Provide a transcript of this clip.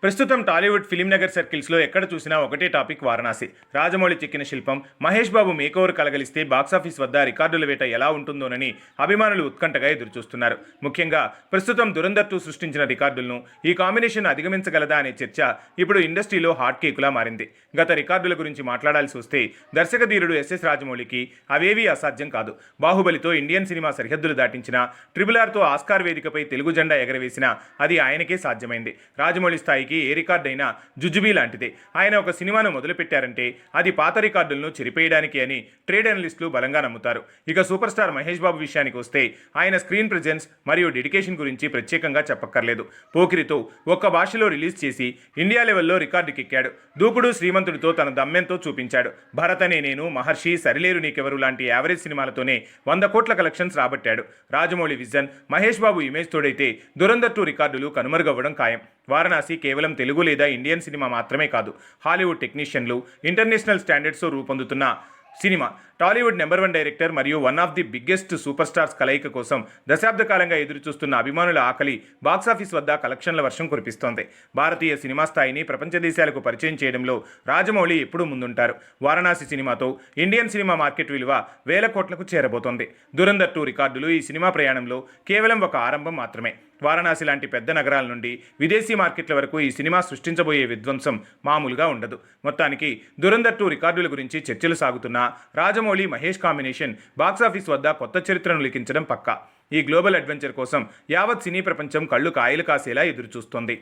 ప్రస్తుతం టాలీవుడ్ ఫిలిం నగర్ సర్కిల్స్లో ఎక్కడ చూసినా ఒకటే టాపిక్ వారణాసి. రాజమౌళి చెక్కిన శిల్పం మహేష్ బాబు మేకోవర్ కలగలిస్తే బాక్సాఫీస్ వద్ద రికార్డుల వేట ఎలా ఉంటుందోనని అభిమానులు ఉత్కంఠగా ఎదురుచూస్తున్నారు. ముఖ్యంగా ప్రస్తుతం దురంధర్ 2 సృష్టించిన రికార్డులను ఈ కాంబినేషన్ అధిగమించగలదా అనే చర్చ ఇప్పుడు ఇండస్ట్రీలో హాట్ కేకులా మారింది. గత రికార్డుల గురించి మాట్లాడాల్సి వస్తే దర్శక ధీరుడు ఎస్ఎస్ రాజమౌళికి అవేవీ అసాధ్యం కాదు. బాహుబలితో ఇండియన్ సినిమా సరిహద్దులు దాటించిన, RRRతో ఆస్కార్ వేదికపై తెలుగు జెండా ఎగరవేసిన అది ఆయనకే సాధ్యమైంది. రాజమౌళి స్థాయికి ఏ రికార్డు అయినా జుజుబీ లాంటిదే. ఆయన ఒక సినిమాను మొదలుపెట్టారంటే అది పాత రికార్డులను చెరిపేయడానికి అని ట్రేడ్ అనలిస్టులు బలంగా నమ్ముతారు. ఇక సూపర్ స్టార్ మహేష్ బాబు విషయానికి వస్తే ఆయన స్క్రీన్ ప్రెజెన్స్ మరియు డెడికేషన్ గురించి ప్రత్యేకంగా చెప్పక్కర్లేదు. పోకిరితో ఒక్క భాషలో రిలీజ్ చేసి ఇండియా లెవెల్లో రికార్డుకెక్కాడు. దూకుడు శ్రీమంతుడితో తన దమ్మెంతో చూపించాడు. భరత్ అనే నేను, మహర్షి, సరిలేరు నీకెవరు లాంటి యావరేజ్ సినిమాలతోనే 100 కోట్ల collections రాబట్టాడు. Rajamouli vision, Mahesh Babu image తోడైతే దురంధర్ 2 రికార్డులు కనుమరుగవ్వడం ఖాయం. వారణాసి కేవలం తెలుగు లేదా ఇండియన్ సినిమా మాత్రమే కాదు, హాలీవుడ్ టెక్నీషియన్లు, ఇంటర్నేషనల్ స్టాండర్డ్స్తో రూపొందుతున్న సినిమా. టాలీవుడ్ నెంబర్ 1 డైరెక్టర్ మరియు one of the biggest super stars కలయిక కోసం దశాబ్ద కాలంగా ఎదురుచూస్తున్న అభిమానుల ఆకలి బాక్సాఫీస్ వద్ద కలెక్షన్ల వర్షం కురిపిస్తోంది. భారతీయ సినిమా స్థాయిని ప్రపంచ దేశాలకు పరిచయం చేయడంలో రాజమౌళి ఎప్పుడూ ముందుంటారు. వారణాసి సినిమాతో ఇండియన్ సినిమా మార్కెట్ విలువ 1000 కోట్లకు చేరబోతోంది. దురంధర్ 2 రికార్డులు ఈ సినిమా ప్రయాణంలో కేవలం ఒక ఆరంభం మాత్రమే. వారణాసి లాంటి పెద్ద నగరాల నుండి విదేశీ మార్కెట్ల వరకు ఈ సినిమా సృష్టించబోయే విధ్వంసం మామూలుగా ఉండదు. మొత్తానికి దురంధర్ 2 రికార్డుల గురించి చర్చలు సాగుతున్నా రాజమౌళి మహేష్ కాంబినేషన్ బాక్సాఫీస్ వద్ద కొత్త చరిత్రను లిఖించడం పక్కా. ఈ గ్లోబల్ అడ్వెంచర్ కోసం యావత్ సినీ ప్రపంచం కళ్ళు కాయలు కాసేలా ఎదురుచూస్తోంది.